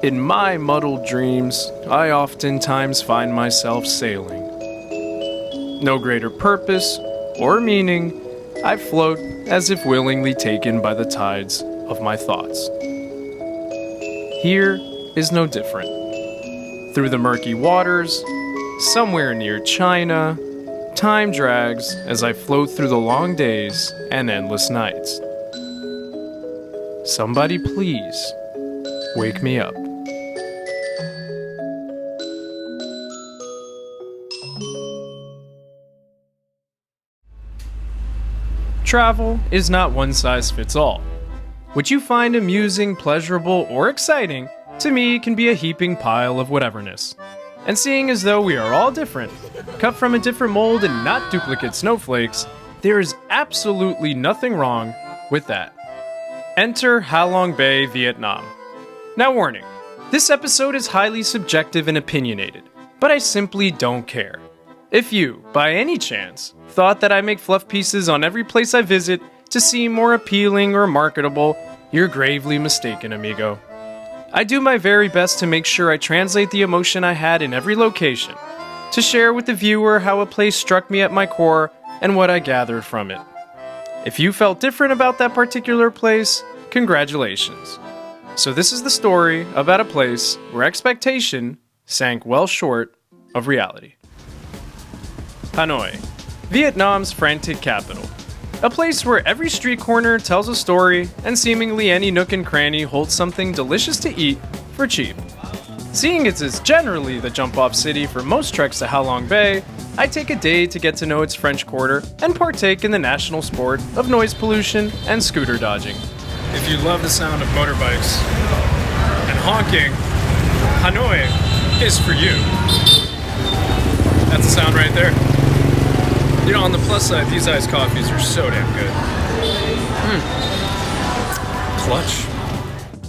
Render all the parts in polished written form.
In my muddled dreams, I oftentimes find myself sailing. No greater purpose or meaning, I float as if willingly taken by the tides of my thoughts. Here is no different. Through the murky waters, somewhere near China, time drags as I float through the long days and endless nights. Somebody please, wake me up. Travel is not one size fits all. What you find amusing, pleasurable, or exciting, to me can be a heaping pile of whateverness. And seeing as though we are all different, cut from a different mold and not duplicate snowflakes, there is absolutely nothing wrong with that. Enter Halong Bay, Vietnam. Now warning, this episode is highly subjective and opinionated, but I simply don't care. If you, by any chance, thought that I make fluff pieces on every place I visit to seem more appealing or marketable, you're gravely mistaken, amigo. I do my very best to make sure I translate the emotion I had in every location, to share with the viewer how a place struck me at my core and what I gathered from it. If you felt different about that particular place, congratulations. So this is the story about a place where expectation sank well short of reality. Hanoi, Vietnam's frantic capital. A place where every street corner tells a story and seemingly any nook and cranny holds something delicious to eat for cheap. Seeing it is generally the jump-off city for most treks to Halong Bay, I take a day to get to know its French Quarter and partake in the national sport of noise pollution and scooter dodging. If you love the sound of motorbikes and honking, Hanoi is for you. That's the sound right there. You know, on the plus side, these iced coffees are so damn good. Clutch.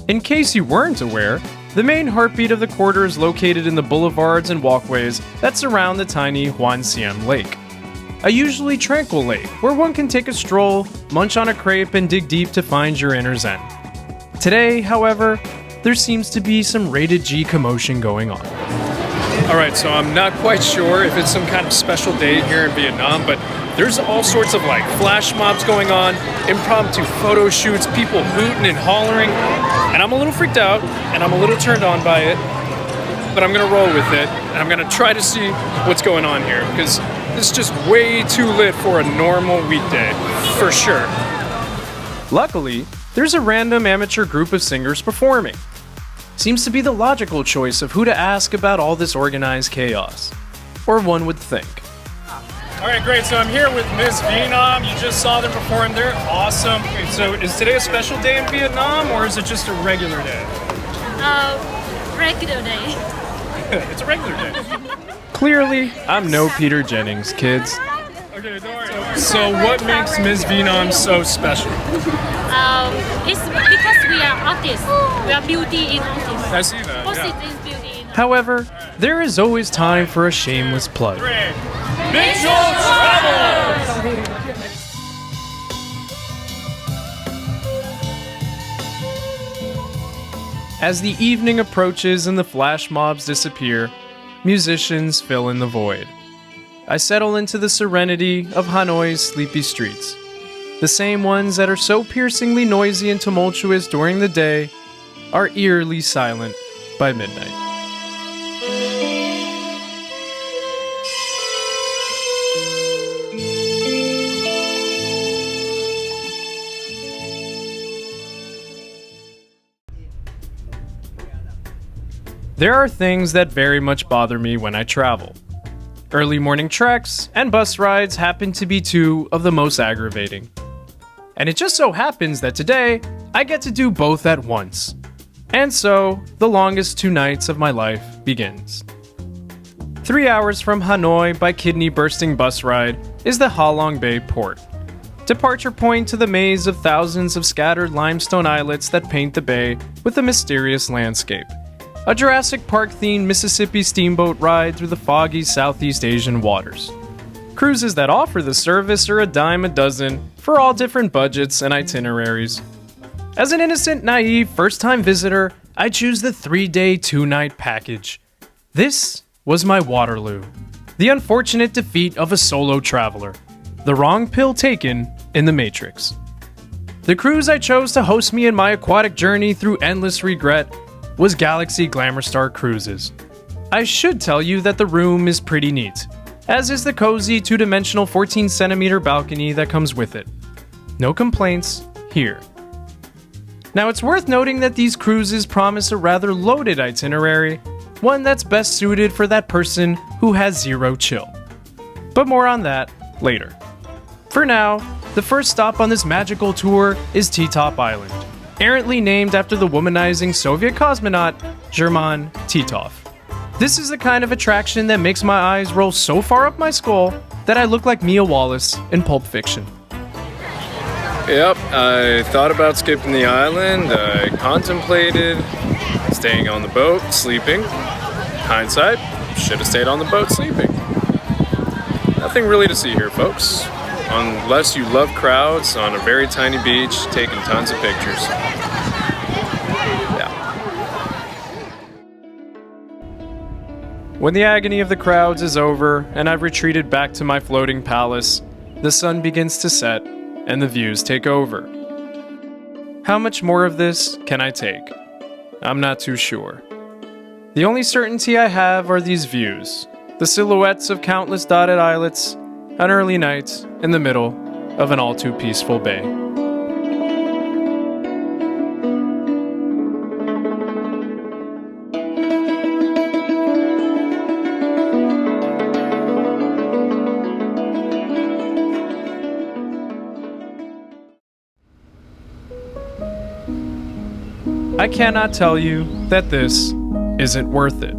In case you weren't aware, the main heartbeat of the quarter is located in the boulevards and walkways that surround the tiny Hoan Lake. A usually tranquil lake where one can take a stroll, munch on a crepe, and dig deep to find your inner zen. Today, however, there seems to be some rated G commotion going on. Alright, so I'm not quite sure if it's some kind of special day here in Vietnam, but there's all sorts of flash mobs going on, impromptu photo shoots, people hooting and hollering, and I'm a little freaked out, and I'm a little turned on by it, but I'm gonna roll with it, and I'm gonna try to see what's going on here, because this is just way too lit for a normal weekday, for sure. Luckily, there's a random amateur group of singers performing. Seems to be the logical choice of who to ask about all this organized chaos. Or one would think. Alright, great. So I'm here with Ms. Vietnam. You just saw them perform. They're awesome. Wait, so is today a special day in Vietnam, or is it just a regular day? Regular day. It's a regular day. Clearly, I'm no Peter Jennings, kids. Okay, don't worry. So what makes Ms. Vietnam so special? It's because we are artists. We are beauty in artists. I see that. Positive is beauty in However, there is always time for a shameless plug. Mitchell Travels! As the evening approaches and the flash mobs disappear, musicians fill in the void. I settle into the serenity of Hanoi's sleepy streets. The same ones that are so piercingly noisy and tumultuous during the day are eerily silent by midnight. There are things that very much bother me when I travel. Early morning treks and bus rides happen to be two of the most aggravating. And it just so happens that today, I get to do both at once. And so, the longest 2 nights of my life begins. 3 hours from Hanoi by kidney-bursting bus ride is the Halong Bay port. Departure point to the maze of thousands of scattered limestone islets that paint the bay with a mysterious landscape. A Jurassic Park-themed Mississippi steamboat ride through the foggy Southeast Asian waters. Cruises that offer the service are a dime a dozen for all different budgets and itineraries. As an innocent, naive, first-time visitor, I choose the 3-day, 2-night package. This was my Waterloo. The unfortunate defeat of a solo traveler. The wrong pill taken in the Matrix. The cruise I chose to host me in my aquatic journey through endless regret was Galaxy Glamor Star Cruises. I should tell you that the room is pretty neat, as is the cozy 2-dimensional 14cm balcony that comes with it. No complaints here. Now it's worth noting that these cruises promise a rather loaded itinerary, one that's best suited for that person who has zero chill. But more on that later. For now, the first stop on this magical tour is Titop Island, errantly named after the womanizing Soviet cosmonaut German Titov. This is the kind of attraction that makes my eyes roll so far up my skull that I look like Mia Wallace in Pulp Fiction. Yep, I thought about skipping the island, I contemplated staying on the boat, sleeping. Hindsight, should have stayed on the boat sleeping. Nothing really to see here, folks. Unless you love crowds on a very tiny beach taking tons of pictures. Yeah. When the agony of the crowds is over and I've retreated back to my floating palace, the sun begins to set and the views take over. How much more of this can I take? I'm not too sure. The only certainty I have are these views, the silhouettes of countless dotted islets, an early night in the middle of an all too peaceful bay. I cannot tell you that this isn't worth it.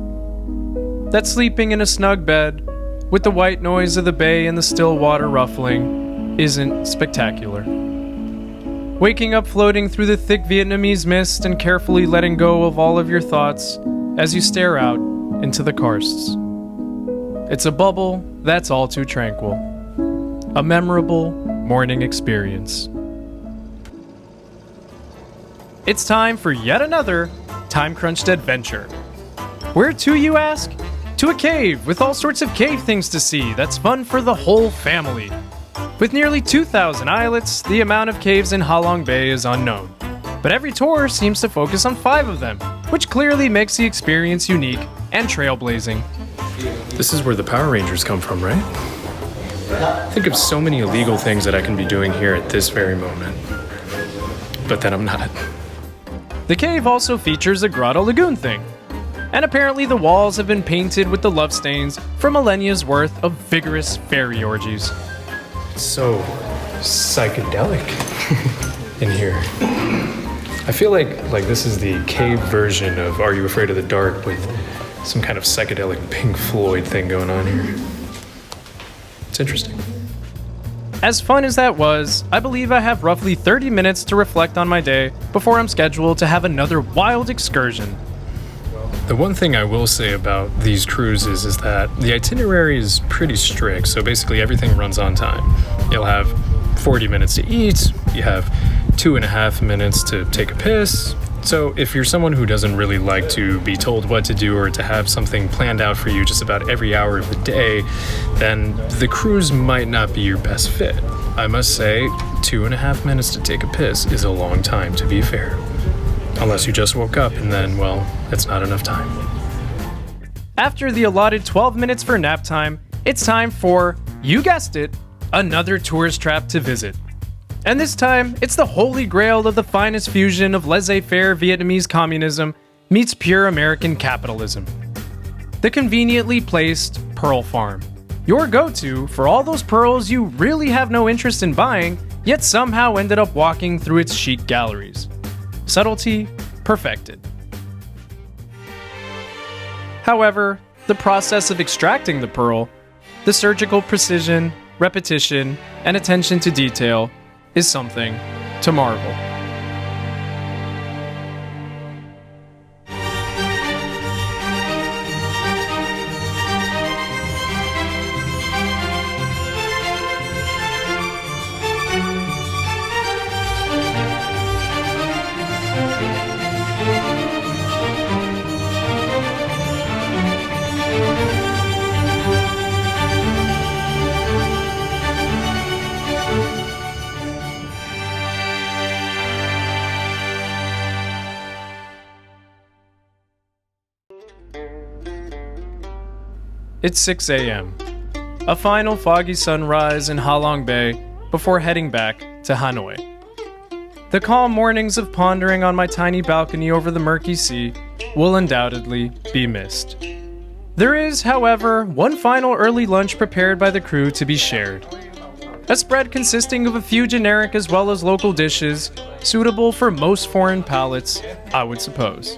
That sleeping in a snug bed, with the white noise of the bay and the still water ruffling, isn't spectacular. Waking up floating through the thick Vietnamese mist and carefully letting go of all of your thoughts as you stare out into the karsts. It's a bubble that's all too tranquil. A memorable morning experience. It's time for yet another time-crunched adventure. Where to, you ask? To a cave with all sorts of cave things to see that's fun for the whole family. With nearly 2,000 islets, the amount of caves in Halong Bay is unknown. But every tour seems to focus on 5 of them, which clearly makes the experience unique and trailblazing. This is where the Power Rangers come from, right? Think of so many illegal things that I can be doing here at this very moment. But then I'm not. The cave also features a grotto lagoon thing. And apparently the walls have been painted with the love stains from millennia's worth of vigorous fairy orgies. It's so psychedelic in here. I feel like this is the cave version of Are You Afraid of the Dark with some kind of psychedelic Pink Floyd thing going on here. It's interesting. As fun as that was, I believe I have roughly 30 minutes to reflect on my day before I'm scheduled to have another wild excursion. The one thing I will say about these cruises is that the itinerary is pretty strict, so basically everything runs on time. You'll have 40 minutes to eat, you have 2.5 minutes to take a piss. So if you're someone who doesn't really like to be told what to do or to have something planned out for you just about every hour of the day, then the cruise might not be your best fit. I must say, 2.5 minutes to take a piss is a long time, to be fair. Unless you just woke up and then, well, it's not enough time. After the allotted 12 minutes for nap time, it's time for, you guessed it, another tourist trap to visit. And this time, it's the holy grail of the finest fusion of laissez-faire Vietnamese communism meets pure American capitalism. The conveniently placed Pearl Farm. Your go-to for all those pearls you really have no interest in buying, yet somehow ended up walking through its chic galleries. Subtlety perfected. However, the process of extracting the pearl, the surgical precision, repetition, and attention to detail is something to marvel. It's 6 a.m. A final foggy sunrise in Halong Bay before heading back to Hanoi. The calm mornings of pondering on my tiny balcony over the murky sea will undoubtedly be missed. There is, however, one final early lunch prepared by the crew to be shared. A spread consisting of a few generic as well as local dishes, suitable for most foreign palates, I would suppose.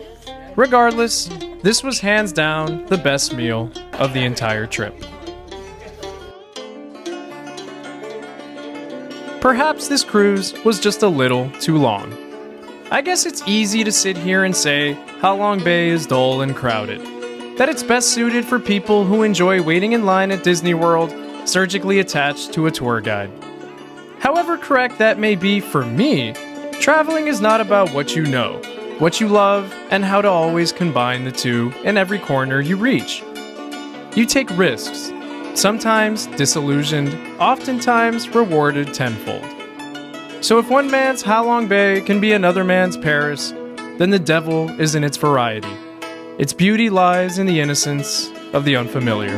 Regardless, this was hands down the best meal of the entire trip. Perhaps this cruise was just a little too long. I guess it's easy to sit here and say Halong Bay is dull and crowded, that it's best suited for people who enjoy waiting in line at Disney World, surgically attached to a tour guide. However correct that may be for me, traveling is not about what you know, what you love, and how to always combine the two in every corner you reach. You take risks, sometimes disillusioned, oftentimes rewarded tenfold. So if one man's Halong Bay can be another man's Paris, then the devil is in its variety. Its beauty lies in the innocence of the unfamiliar.